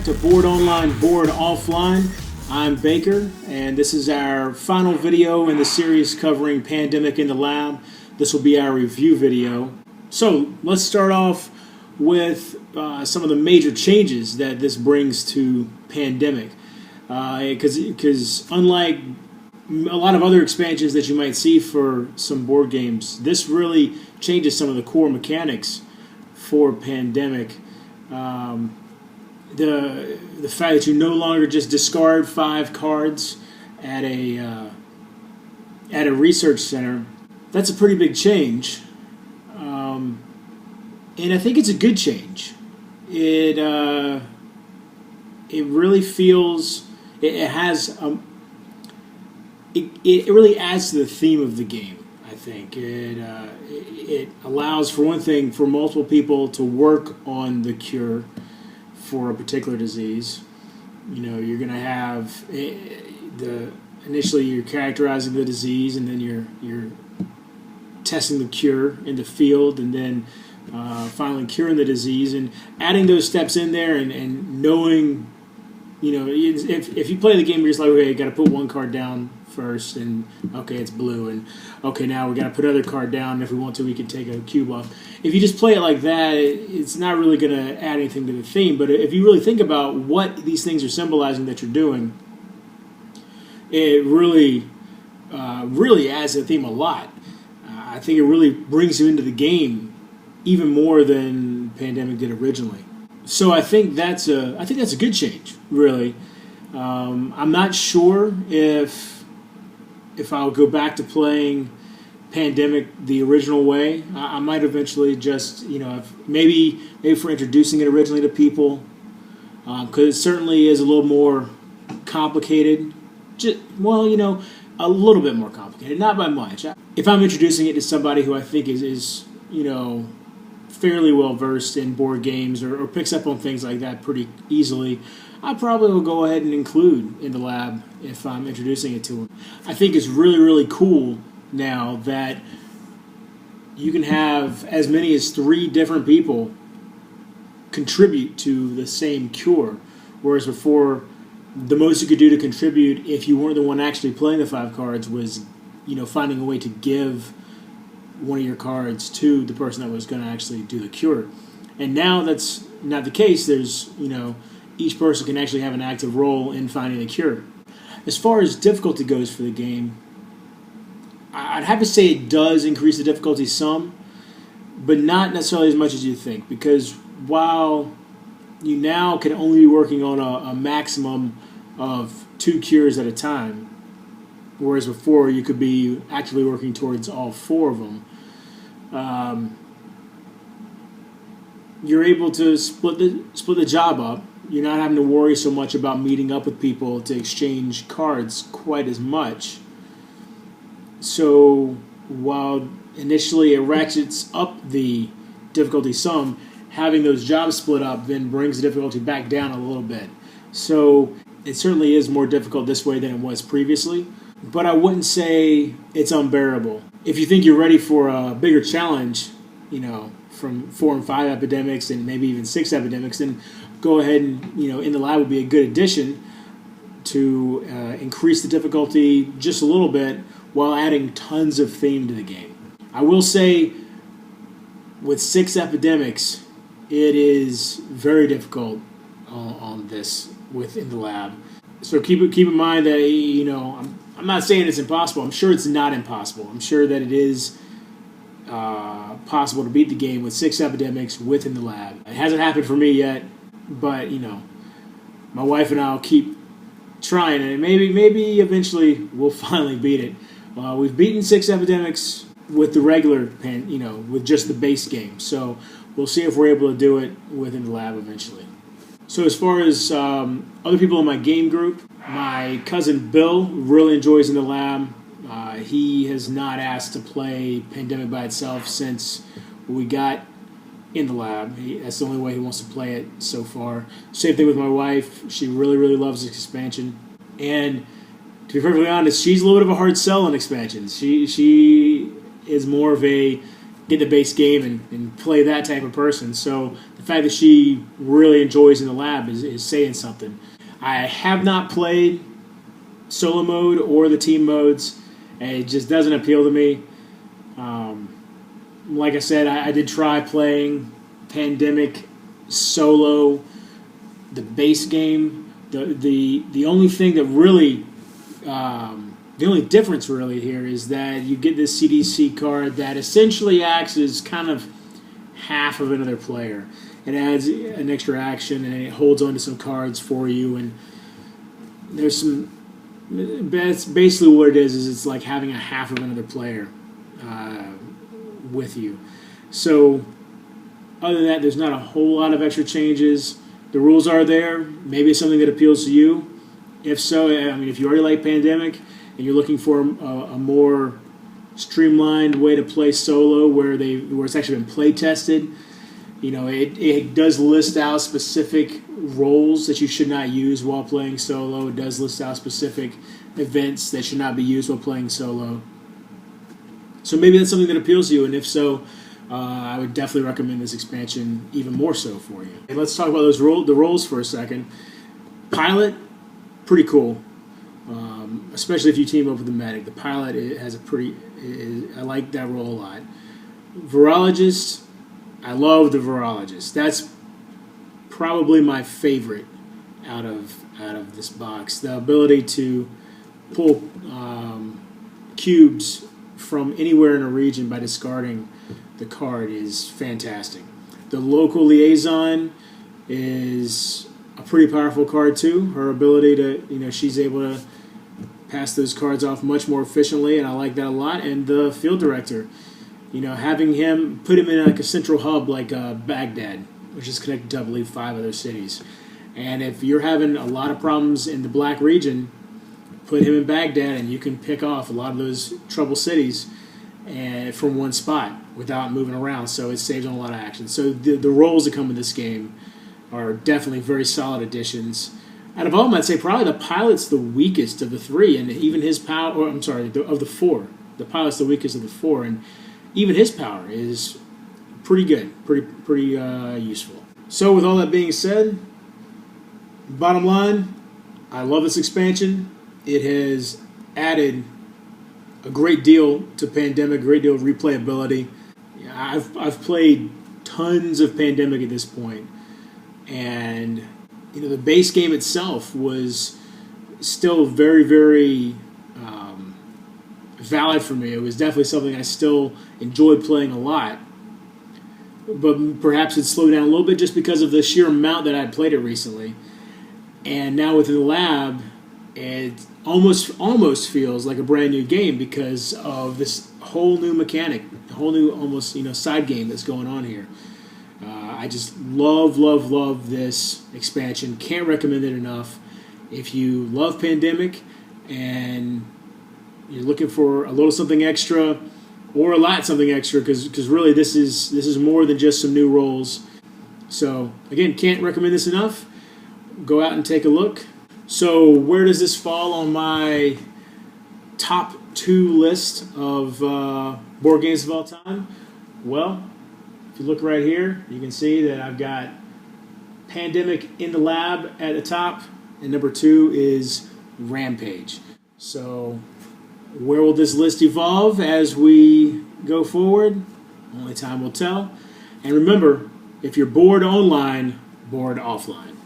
back to Board Online, Board Offline. I'm Baker, and this is our final video in the series covering Pandemic in the Lab. This will be our review video. So let's start off with some of the major changes that this brings to Pandemic. Because unlike a lot of other expansions that you might see for some board games, this really changes some of the core mechanics for Pandemic. The fact that you no longer just discard 5 cards at a research center, that's a pretty big change, and I think it's a good change. It really feels it really adds to the theme of the game. I think it allows, for one thing, for multiple people to work on the cure for a particular disease. You know, you're going to have initially you're characterizing the disease, and then you're testing the cure in the field, and then finally curing the disease, and adding those steps in there, and knowing, you know, if you play the game, you're just like, okay, you got to put one card down first, and okay, it's blue, and okay, now we got to put another card down, and if we want to, we can take a cube off. If you just play it like that, it's not really going to add anything to the theme. But if you really think about what these things are symbolizing that you're doing, it really adds to the theme a lot. I think it really brings you into the game even more than Pandemic did originally. So I think that's a good change, really. I'm not sure if I'll go back to playing Pandemic the original way. I might eventually just, you know, maybe for introducing it originally to people, because it certainly is a little more complicated. A little bit more complicated, not by much. If I'm introducing it to somebody who I think is you know, fairly well versed in board games or picks up on things like that pretty easily, I probably will go ahead and include in the lab if I'm introducing it to them. I think it's really, really cool now that you can have as many as 3 different people contribute to the same cure, whereas before, the most you could do to contribute if you weren't the one actually playing the 5 cards was, you know, finding a way to give one of your cards to the person that was going to actually do the cure. And now that's not the case. There's, you know, each person can actually have an active role in finding the cure. As far as difficulty goes for the game, I'd have to say it does increase the difficulty some, but not necessarily as much as you think, because while you now can only be working on a maximum of 2 cures at a time, whereas before you could be actively working towards all 4 of them, you're able to split the job up. You're not having to worry so much about meeting up with people to exchange cards quite as much. So while initially it ratchets up the difficulty some, having those jobs split up then brings the difficulty back down a little bit. So it certainly is more difficult this way than it was previously, but I wouldn't say it's unbearable. If you think you're ready for a bigger challenge, you know, from 4 and 5 epidemics and maybe even 6 epidemics, then go ahead and, you know, In the Lab would be a good addition to increase the difficulty just a little bit while adding tons of theme to the game. I will say, with 6 epidemics, it is very difficult on this within the lab. So keep in mind that, you know, I'm not saying it's impossible. I'm sure it's not impossible. I'm sure that it is possible to beat the game with 6 epidemics within the lab. It hasn't happened for me yet, but, you know, my wife and I will keep trying, and maybe eventually we'll finally beat it. We've beaten 6 epidemics with the regular with just the base game. So we'll see if we're able to do it within the lab eventually. So as far as other people in my game group, my cousin Bill really enjoys In the Lab. He has not asked to play Pandemic by itself since we got In the Lab. That's the only way he wants to play it so far. Same thing with my wife. She really, really loves this expansion. And to be perfectly honest, she's a little bit of a hard sell on expansions. She is more of a get the base game and play that type of person. So the the fact that she really enjoys in the lab is saying something. I have not played solo mode or the team modes, and it just doesn't appeal to me. Like I said, I did try playing Pandemic solo, the base game. The only thing that really, the only difference really here is that you get this CDC card that essentially acts as kind of half of another player. It adds an extra action and it holds on to some cards for you, and there's some. That's basically what it is it's like having a half of another player with you. So other than that, there's not a whole lot of extra changes. The rules are there. Maybe it's something that appeals to you. If so, I mean, if you already like Pandemic and you're looking for a more streamlined way to play solo where it's actually been play tested, it does list out specific roles that you should not use while playing solo. It does list out specific events that should not be used while playing solo. So maybe that's something that appeals to you, and if so, I would definitely recommend this expansion even more so for you. Okay, let's talk about the roles for a second. Pilot, pretty cool, especially if you team up with the medic. The pilot has I like that role a lot. Virologist, I love the virologist. That's probably my favorite out of this box. The ability to pull cubes from anywhere in a region by discarding the card is fantastic. The local liaison is a pretty powerful card too. Her ability to, she's able to pass those cards off much more efficiently, and I like that a lot. And the field director, having him, put him in like a central hub like Baghdad, which is connected to, I believe, 5 other cities. And if you're having a lot of problems in the black region, put him in Baghdad and you can pick off a lot of those trouble cities and from one spot without moving around, so it saves on a lot of action. So the roles that come in this game are definitely very solid additions. Out of all of them, I'd say probably the pilot's the weakest of the 3, and even his power, or I'm sorry, of the 4. The pilot's the weakest of the 4, and even his power is pretty good, pretty useful. So with all that being said, bottom line, I love this expansion. It has added a great deal to Pandemic, a great deal of replayability. I've played tons of Pandemic at this point, and the base game itself was still very, very valid for me. It was definitely something I still enjoyed playing a lot, but perhaps it slowed down a little bit just because of the sheer amount that I'd played it recently. And now with the lab, it almost feels like a brand new game because of this whole new mechanic, a whole new almost side game that's going on here. I just love this expansion. Can't recommend it enough. If you love Pandemic and you're looking for a little something extra or a lot something extra, because really this is more than just some new roles. So again, can't recommend this enough. Go out and take a look. So where does this fall on my top 2 list of board games of all time? Well, if you look right here, you can see that I've got Pandemic in the lab at the top, and number 2 is Rampage. So where will this list evolve as we go forward? Only time will tell. And remember, if you're bored online, bored offline.